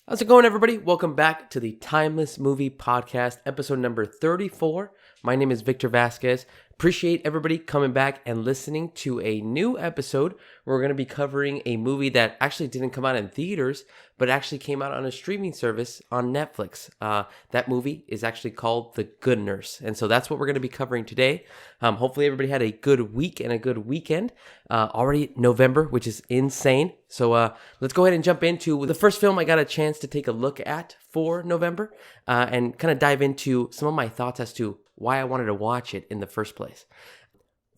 How's it going, everybody? Welcome back to the Timeless Movie Podcast, episode number 34. My name is Victor Vasquez. Appreciate everybody coming back and listening to a new episode. We're going to be covering a movie that actually didn't come out in theaters, but actually came out on a streaming service on Netflix. That movie is actually called The Good Nurse. And so that's what we're going to be covering today. Hopefully everybody had a good week and a good weekend. Already November, which is insane. So let's go ahead and jump into the first film I got a chance to take a look at for November and kind of dive into some of my thoughts as to why I wanted to watch it in the first place.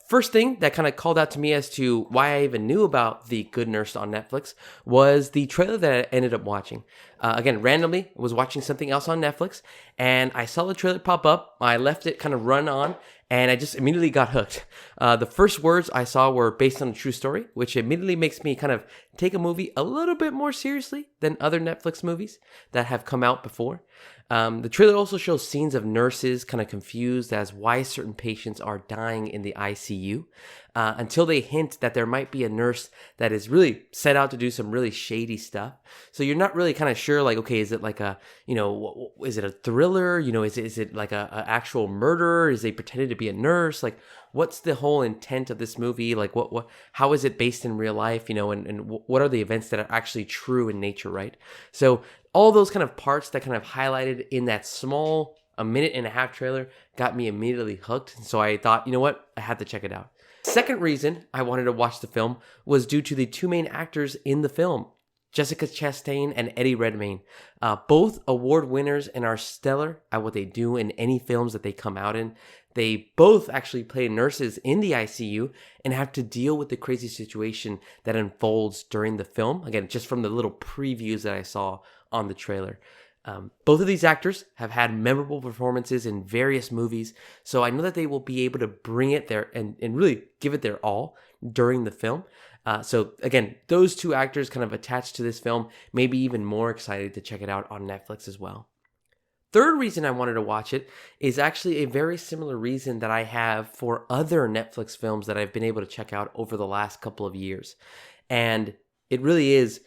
First thing that kind of called out to me as to why I even knew about The Good Nurse on Netflix was the trailer that I ended up watching. Again, randomly, I was watching something else on Netflix, and I saw the trailer pop up. I left it kind of run on, and I just immediately got hooked. The first words I saw were based on a true story, which immediately makes me kind of take a movie a little bit more seriously than other Netflix movies that have come out before. The trailer also shows scenes of nurses kind of confused as why certain patients are dying in the ICU until they hint that there might be a nurse that is really set out to do some really shady stuff. So you're not really kind of sure, like, okay, is it like a, is it a thriller? Is it like a actual murder? Is they pretended to be a nurse? Like, what's the whole intent of this movie? Like, how is it based in real life? And what are the events that are actually true in nature, right? So all those kind of parts that kind of highlighted in that small, a minute and a half trailer got me immediately hooked. So I thought, you know what? I had to check it out. Second reason I wanted to watch the film was due to the two main actors in the film, Jessica Chastain and Eddie Redmayne. Both award winners and are stellar at what they do in any films that they come out in. They both actually play nurses in the ICU and have to deal with the crazy situation that unfolds during the film. Again, just from the little previews that I saw on the trailer. Both of these actors have had memorable performances in various movies, so I know that they will be able to bring it there and really give it their all during the film. So again, those two actors kind of attached to this film, maybe even more excited to check it out on Netflix as well. Third reason I wanted to watch it is actually a very similar reason that I have for other Netflix films that I've been able to check out over the last couple of years. And it really is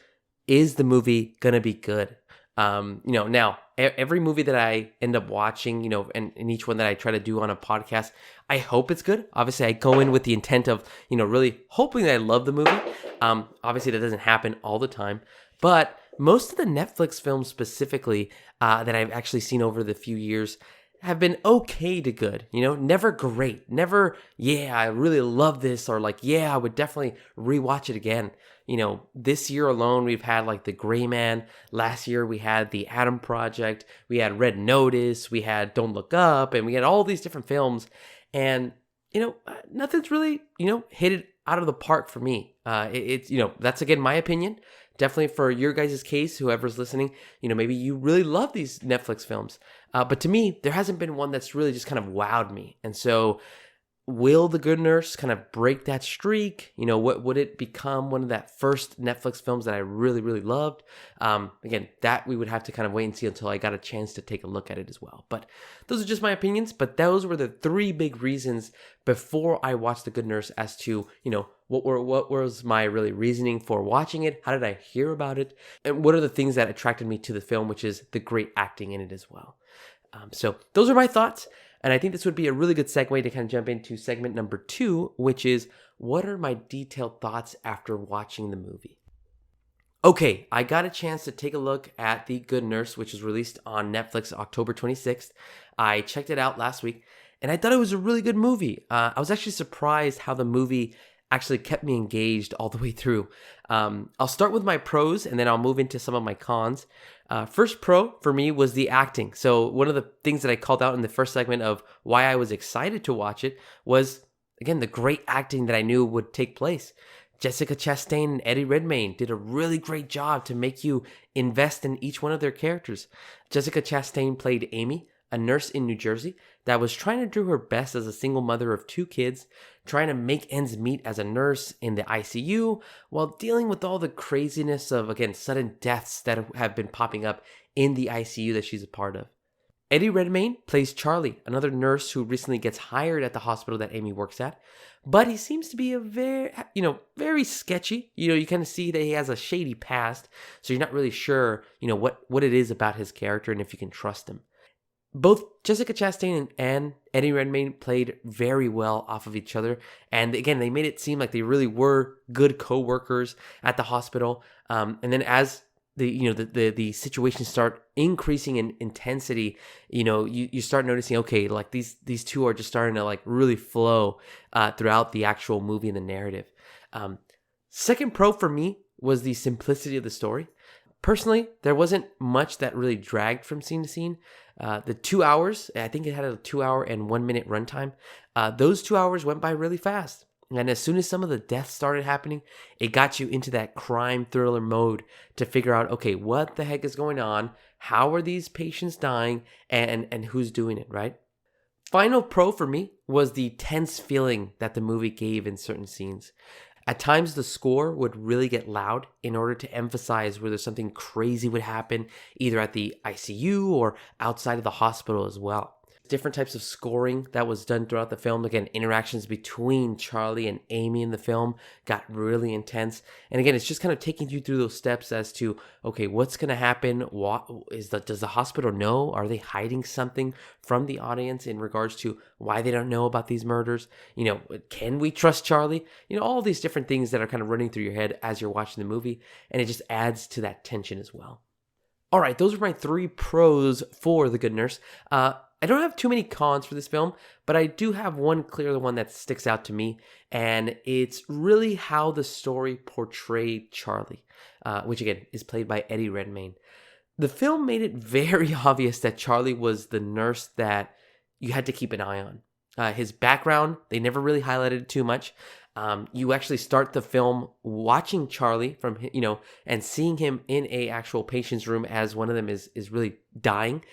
the movie gonna be good? Now every movie that I end up watching, and each one that I try to do on a podcast, I hope it's good. Obviously, I go in with the intent of, really hoping that I love the movie. Obviously, that doesn't happen all the time, but most of the Netflix films specifically that I've actually seen over the few years have been okay to good, never great, never, yeah, I really love this, or like, yeah, I would definitely rewatch it again. This year alone, we've had like The Gray Man. Last year, we had The Atom Project. We had Red Notice. We had Don't Look Up. And we had all these different films. And, nothing's really, hit it out of the park for me. It's, that's again my opinion. Definitely for your guys' case, whoever's listening, maybe you really love these Netflix films. But to me, there hasn't been one that's really just kind of wowed me. And so will The Good Nurse kind of break that streak? What would it become one of that first Netflix films that I really, really loved? Again, that we would have to kind of wait and see until I got a chance to take a look at it as well. But those are just my opinions. But those were the three big reasons before I watched The Good Nurse as to, what was my really reasoning for watching it? How did I hear about it? And what are the things that attracted me to the film, which is the great acting in it as well. So those are my thoughts. And I think this would be a really good segue to kind of jump into segment number 2, which is what are my detailed thoughts after watching the movie? Okay, I got a chance to take a look at The Good Nurse, which was released on Netflix October 26th. I checked it out last week, and I thought it was a really good movie. I was actually surprised how the movie actually kept me engaged all the way through. I'll start with my pros, and then I'll move into some of my cons. First pro for me was the acting. So one of the things that I called out in the first segment of why I was excited to watch it was, again, the great acting that I knew would take place. Jessica Chastain and Eddie Redmayne did a really great job to make you invest in each one of their characters. Jessica Chastain played Amy, a nurse in New Jersey that was trying to do her best as a single mother of 2 kids, trying to make ends meet as a nurse in the ICU while dealing with all the craziness of, again, sudden deaths that have been popping up in the ICU that she's a part of. Eddie Redmayne plays Charlie, another nurse who recently gets hired at the hospital that Amy works at. But he seems to be a very sketchy. You kind of see that he has a shady past, so you're not really sure, what it is about his character and if you can trust him. Both Jessica Chastain and Eddie Redmayne played very well off of each other. And again, they made it seem like they really were good co-workers at the hospital. And then as the situations start increasing in intensity, you start noticing, okay, like these two are just starting to like really flow throughout the actual movie and the narrative. Second pro for me was the simplicity of the story. Personally, there wasn't much that really dragged from scene to scene. The 2 hours, I think it had a 2 hour and 1 minute runtime. Those 2 hours went by really fast. And as soon as some of the deaths started happening, it got you into that crime thriller mode to figure out, okay, what the heck is going on? How are these patients dying? And who's doing it, right? Final pro for me was the tense feeling that the movie gave in certain scenes. At times, the score would really get loud in order to emphasize whether something crazy would happen, either at the ICU or outside of the hospital as well. Different types of scoring that was done throughout the film. Again, interactions between Charlie and Amy in the film got really intense. And again, it's just kind of taking you through those steps as to, okay, what's going to happen? Does the hospital know? Are they hiding something from the audience in regards to why they don't know about these murders? Can we trust Charlie? All these different things that are kind of running through your head as you're watching the movie. And it just adds to that tension as well. All right, those are my 3 pros for The Good Nurse. I don't have too many cons for this film, but I do have one clear one that sticks out to me, and it's really how the story portrayed Charlie, which again is played by Eddie Redmayne. The film made it very obvious that Charlie was the nurse that you had to keep an eye on. His background, they never really highlighted it too much. You actually start the film watching Charlie and seeing him in a actual patient's room as one of them is really dying.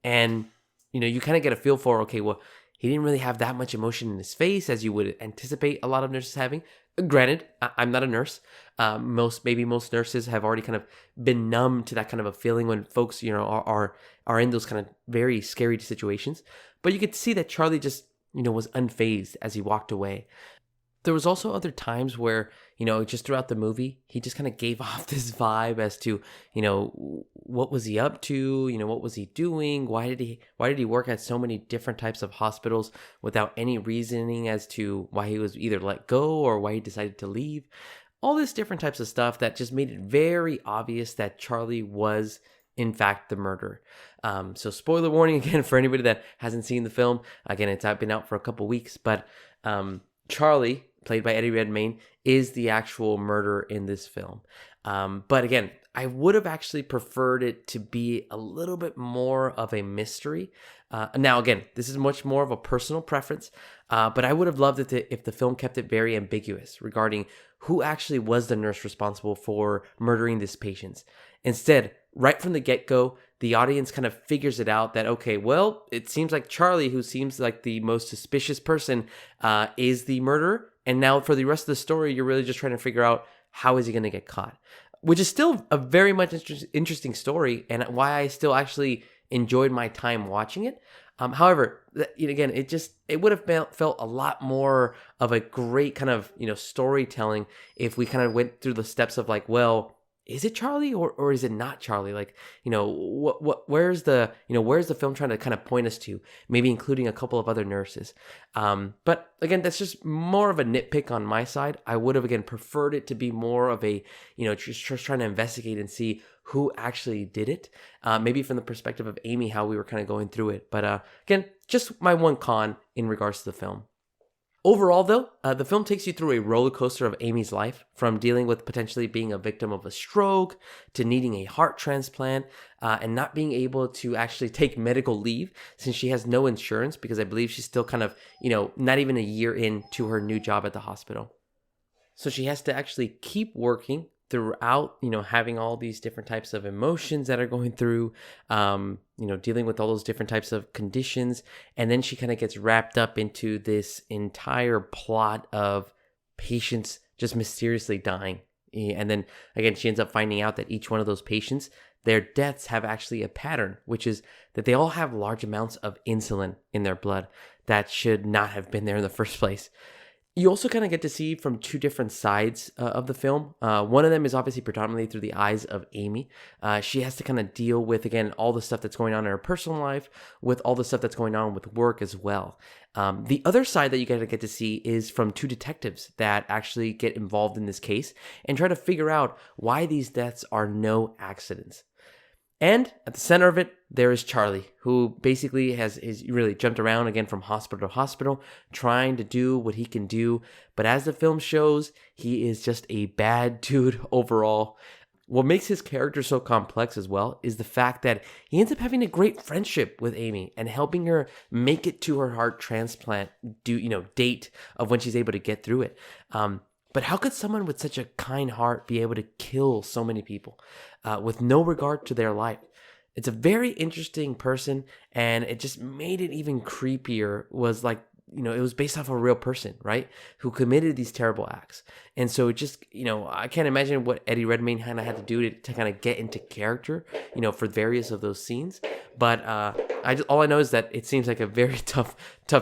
And you kind of get a feel for, okay, well, he didn't really have that much emotion in his face as you would anticipate a lot of nurses having. Granted, I'm not a nurse. Most nurses have already kind of been numb to that kind of a feeling when folks, are in those kind of very scary situations. But you could see that Charlie just, was unfazed as he walked away. There was also other times where, just throughout the movie, he just kind of gave off this vibe as to, what was he up to? What was he doing? Why did he work at so many different types of hospitals without any reasoning as to why he was either let go or why he decided to leave? All this different types of stuff that just made it very obvious that Charlie was, in fact, the murderer. So spoiler warning again for anybody that hasn't seen the film. Again, it's been out for a couple weeks, but Charlie, played by Eddie Redmayne, is the actual murderer in this film. But again, I would have actually preferred it to be a little bit more of a mystery. Now, again, this is much more of a personal preference, but I would have loved it if the film kept it very ambiguous regarding who actually was the nurse responsible for murdering these patients. Instead, right from the get-go, the audience kind of figures it out that, okay, well, it seems like Charlie, who seems like the most suspicious person, is the murderer. And now for the rest of the story, you're really just trying to figure out how is he going to get caught, which is still a very much interesting story and why I still actually enjoyed my time watching it. However, again, it would have felt a lot more of a great kind of, storytelling if we kind of went through the steps of like, well, is it Charlie or is it not Charlie? Like, where's the film trying to kind of point us to? Maybe including a couple of other nurses. But again, that's just more of a nitpick on my side. I would have, again, preferred it to be more of a, just trying to investigate and see who actually did it. Maybe from the perspective of Amy, how we were kind of going through it. But again, just my one con in regards to the film. Overall, though, the film takes you through a roller coaster of Amy's life, from dealing with potentially being a victim of a stroke to needing a heart transplant and not being able to actually take medical leave since she has no insurance, because I believe she's still kind of, not even a year into her new job at the hospital. So she has to actually keep working throughout, having all these different types of emotions that are going through, dealing with all those different types of conditions. And then she kind of gets wrapped up into this entire plot of patients just mysteriously dying. And then again, she ends up finding out that each one of those patients their deaths have actually a pattern, which is that they all have large amounts of insulin in their blood that should not have been there in the first place. You also kind of get to see from two different sides of the film. One of them is obviously predominantly through the eyes of Amy. She has to kind of deal with, again, all the stuff that's going on in her personal life, with all the stuff that's going on with work as well. The other side that you get to see is from two detectives that actually get involved in this case and try to figure out why these deaths are no accidents. And at the center of it, there is Charlie, who basically has really jumped around again from hospital to hospital, trying to do what he can do. But as the film shows, he is just a bad dude overall. What makes his character so complex as well is the fact that he ends up having a great friendship with Amy and helping her make it to her heart transplant date of when she's able to get through it. But how could someone with such a kind heart be able to kill so many people with no regard to their life? It's a very interesting person, and it just made it even creepier. Was like, it was based off of a real person, right? Who committed these terrible acts. And so it just, I can't imagine what Eddie Redmayne kind of had to do to kind of get into character, for various of those scenes. But all I know is that it seems like a very tough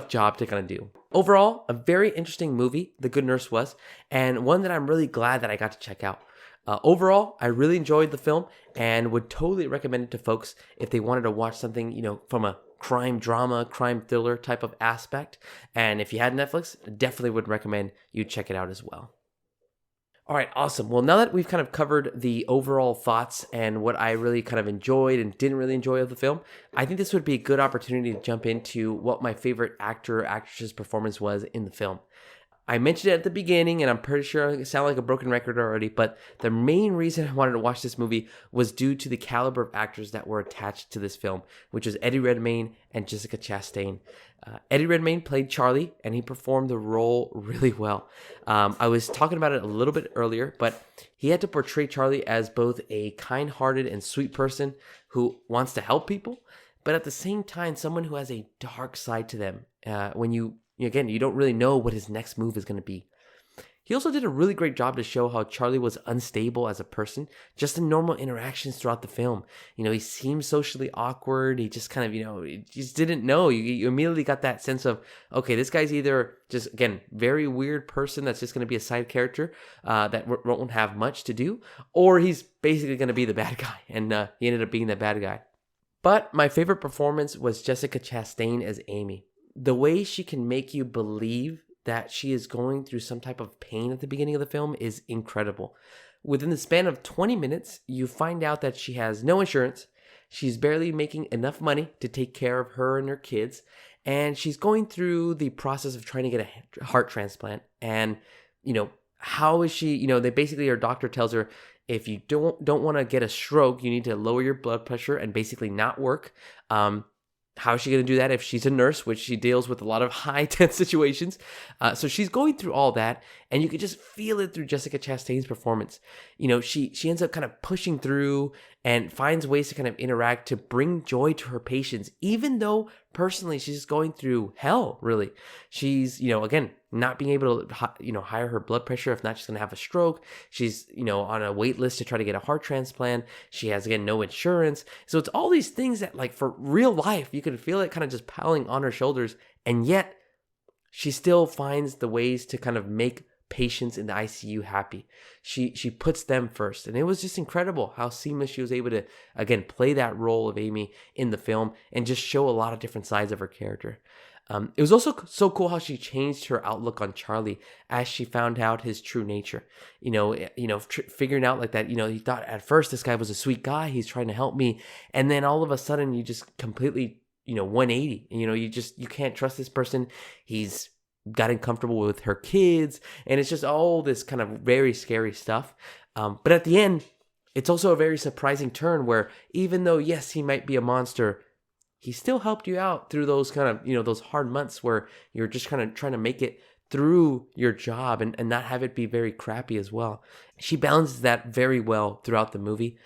job to kind of do. Overall, a very interesting movie, The Good Nurse was, and one that I'm really glad that I got to check out. Overall, I really enjoyed the film and would totally recommend it to folks if they wanted to watch something, from a crime drama, crime thriller type of aspect. And if you had Netflix, definitely would recommend you check it out as well. All right, awesome. Well, now that we've kind of covered the overall thoughts and what I really kind of enjoyed and didn't really enjoy of the film, I think this would be a good opportunity to jump into what my favorite actor or actress's performance was in the film. I mentioned it at the beginning, and I'm pretty sure I sound like a broken record already, but the main reason I wanted to watch this movie was due to the caliber of actors that were attached to this film, which was Eddie Redmayne and Jessica Chastain. Eddie Redmayne played Charlie, and he performed the role really well. I was talking about it a little bit earlier, but he had to portray Charlie as both a kind-hearted and sweet person who wants to help people, but at the same time, someone who has a dark side to them. When you don't really know what his next move is going to be. He also did a really great job to show how Charlie was unstable as a person, just in normal interactions throughout the film. He seemed socially awkward. He just kind of, you just didn't know. You immediately got that sense of, okay, this guy's either just, again, very weird person that's just going to be a side character that won't have much to do, or he's basically going to be the bad guy. And he ended up being the bad guy. But my favorite performance was Jessica Chastain as Amy. The way she can make you believe that she is going through some type of pain at the beginning of the film is incredible. Within the span of 20 minutes, you find out that she has no insurance, she's barely making enough money to take care of her and her kids, and she's going through the process of trying to get a heart transplant. And, how is she, they basically, her doctor tells her, if you don't want to get a stroke, you need to lower your blood pressure and basically not work. How is she going to do that if she's a nurse, which she deals with a lot of high tense situations? So she's going through all that, and you can just feel it through Jessica Chastain's performance. She ends up kind of pushing through and finds ways to kind of interact to bring joy to her patients, even though personally she's going through hell, really. She's, again, not being able to, higher her blood pressure. If not, she's going to have a stroke. She's, on a wait list to try to get a heart transplant. She has, again, no insurance. So it's all these things that, like, for real life, you can feel it kind of just piling on her shoulders. And yet she still finds the ways to kind of make patients in the ICU happy. She puts them first. And it was just incredible how seamless she was able to, again, play that role of Amy in the film and just show a lot of different sides of her character. It was also so cool how she changed her outlook on Charlie as she found out his true nature. Figuring out like that, he thought at first this guy was a sweet guy. He's trying to help me. And then all of a sudden you just completely, 180. You can't trust this person. He's gotten comfortable with her kids. And it's just all this kind of very scary stuff. But at the end, it's also a very surprising turn where even though, yes, he might be a monster, he still helped you out through those kind of, those hard months where you're just kind of trying to make it through your job and not have it be very crappy as well. She balances that very well throughout the movie.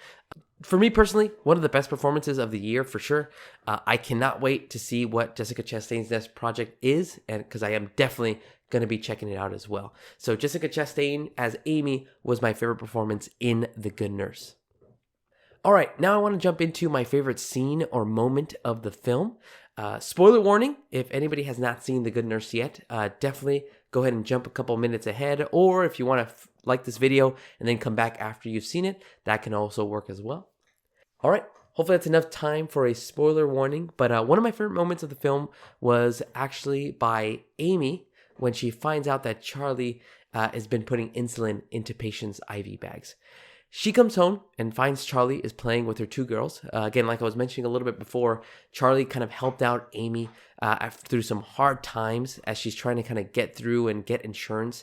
For me personally, one of the best performances of the year for sure. I cannot wait to see what Jessica Chastain's next project is, and because I am definitely going to be checking it out as well. So Jessica Chastain as Amy was my favorite performance in The Good Nurse. All right, now I want to jump into my favorite scene or moment of the film. Spoiler warning, if anybody has not seen The Good Nurse yet, definitely go ahead and jump a couple minutes ahead. Or if you want to like this video and then come back after you've seen it, that can also work as well. All right, hopefully that's enough time for a spoiler warning. But one of my favorite moments of the film was actually by Amy when she finds out that Charlie has been putting insulin into patients' IV bags. She comes home and finds Charlie is playing with her two girls. Again, like I was mentioning a little bit before, Charlie kind of helped out Amy through some hard times as she's trying to kind of get through and get insurance.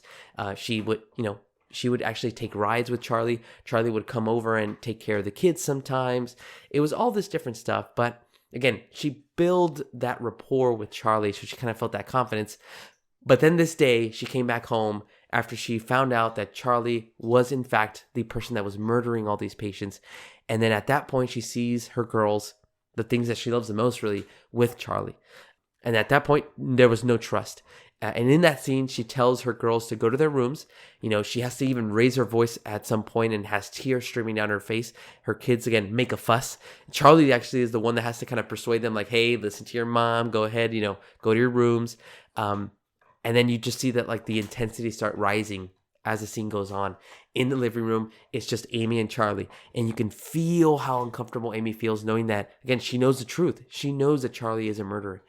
She would actually take rides with Charlie. Charlie would come over and take care of the kids sometimes. It was all this different stuff. But again, she built that rapport with Charlie, so she kind of felt that confidence. But then this day, she came back home after she found out that Charlie was in fact the person that was murdering all these patients. And then at that point, she sees her girls, the things that she loves the most really, with Charlie. And at that point, there was no trust. And in that scene, she tells her girls to go to their rooms. You know, she has to even raise her voice at some point and has tears streaming down her face. Her kids, again, make a fuss. Charlie actually is the one that has to kind of persuade them like, hey, listen to your mom. Go ahead, go to your rooms. And then you just see that like the intensity start rising as the scene goes on. In the living room, it's just Amy and Charlie. And you can feel how uncomfortable Amy feels knowing that, again, she knows the truth. She knows that Charlie is a murderer.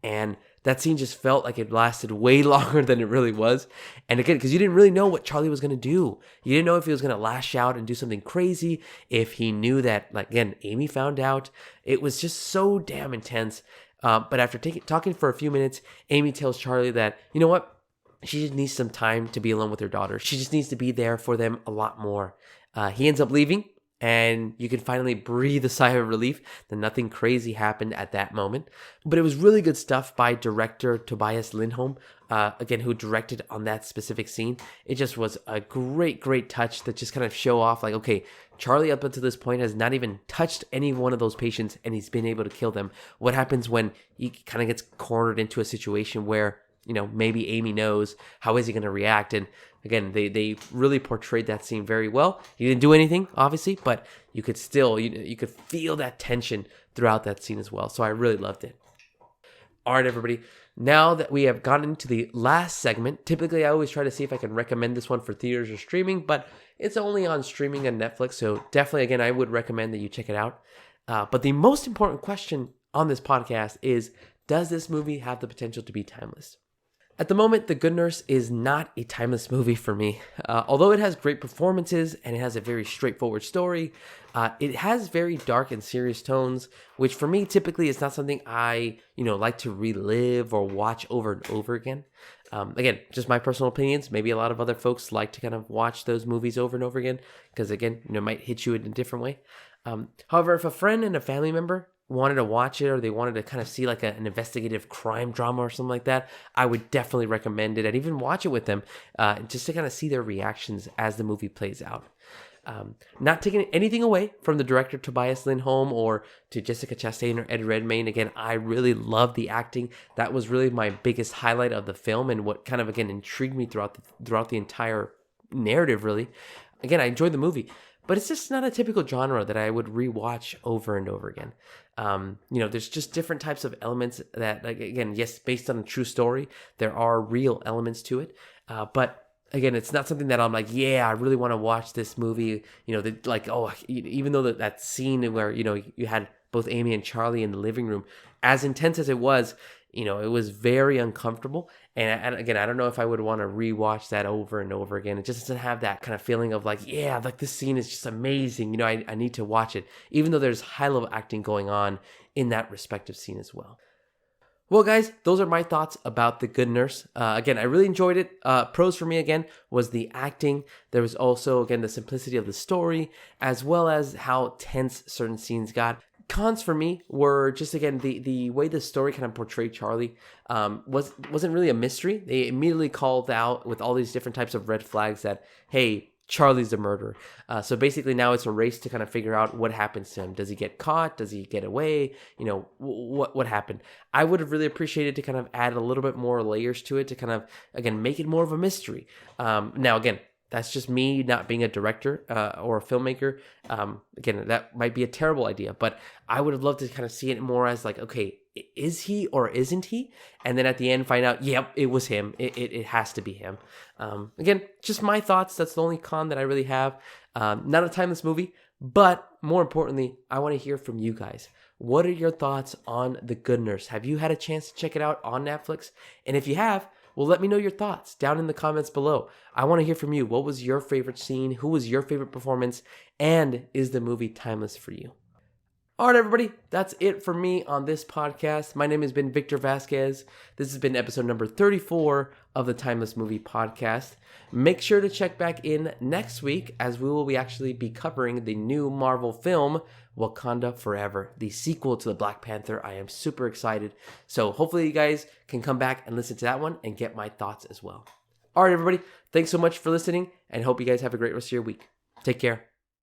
And that scene just felt like it lasted way longer than it really was. And again, because you didn't really know what Charlie was going to do. You didn't know if he was going to lash out and do something crazy. If he knew that, like, again, Amy found out. It was just so damn intense. But after talking for a few minutes, Amy tells Charlie that, you know what? She just needs some time to be alone with her daughter. She just needs to be there for them a lot more. He ends up leaving, and you can finally breathe a sigh of relief that nothing crazy happened at that moment. But it was really good stuff by director Tobias Lindholm, again, who directed on that specific scene. It just was a great, great touch that just kind of show off like, okay, Charlie up until this point has not even touched any one of those patients and he's been able to kill them. What happens when he kind of gets cornered into a situation where, maybe Amy knows, how is he going to react? And again, they really portrayed that scene very well. He didn't do anything, obviously, but you could still, you could feel that tension throughout that scene as well. So I really loved it. All right, everybody. Now that we have gotten into the last segment, typically I always try to see if I can recommend this one for theaters or streaming, but it's only on streaming on Netflix. So definitely, again, I would recommend that you check it out. But the most important question on this podcast is, does this movie have the potential to be timeless? At the moment, The Good Nurse is not a timeless movie for me. Although it has great performances and it has a very straightforward story, it has very dark and serious tones, which for me typically is not something I, like to relive or watch over and over again. Again, just my personal opinions. Maybe a lot of other folks like to kind of watch those movies over and over again because, again, it might hit you in a different way. However, if a friend and a family member wanted to watch it or they wanted to kind of see like an investigative crime drama or something like that, I would definitely recommend it and even watch it with them just to kind of see their reactions as the movie plays out. Not taking anything away from the director Tobias Lindholm or to Jessica Chastain or Ed Redmayne. Again, I really love the acting. That was really my biggest highlight of the film and what kind of, again, intrigued me throughout the entire narrative, really. Again, I enjoyed the movie. But it's just not a typical genre that I would rewatch over and over again. There's just different types of elements that, like, again, yes, based on a true story, there are real elements to it. But again, it's not something that I'm like, yeah, I really want to watch this movie. Even though that scene where, you had both Amy and Charlie in the living room, as intense as it was, it was very uncomfortable. And again, I don't know if I would want to rewatch that over and over again. It just doesn't have that kind of feeling of like, yeah, like this scene is just amazing. I need to watch it, even though there's high level acting going on in that respective scene as well. Well, guys, those are my thoughts about The Good Nurse. Again, I really enjoyed it. Pros for me, again, was the acting. There was also, again, the simplicity of the story, as well as how tense certain scenes got. Cons for me were just, again, the way the story kind of portrayed Charlie wasn't really a mystery. They immediately called out with all these different types of red flags that, hey, Charlie's the murderer. So basically now it's a race to kind of figure out what happens to him. Does he get caught? Does he get away? What happened? I would have really appreciated to kind of add a little bit more layers to it to kind of, again, make it more of a mystery. Now, again, That's just me not being a director or a filmmaker. Again, that might be a terrible idea, but I would have loved to kind of see it more as like, okay, is he or isn't he? And then at the end find out, yep, it was him. It has to be him. Again, just my thoughts. That's the only con that I really have. Not a timeless movie, but more importantly, I want to hear from you guys. What are your thoughts on The Good Nurse? Have you had a chance to check it out on Netflix? And if you have, well, let me know your thoughts down in the comments below. I want to hear from you. What was your favorite scene? Who was your favorite performance? And is the movie timeless for you? All right, everybody, that's it for me on this podcast. My name has been Victor Vasquez. This has been episode number 34 of the Timeless Movie Podcast. Make sure to check back in next week as we will actually be covering the new Marvel film, Wakanda Forever, the sequel to the Black Panther. I am super excited. So hopefully you guys can come back and listen to that one and get my thoughts as well. All right, everybody, thanks so much for listening and hope you guys have a great rest of your week. Take care.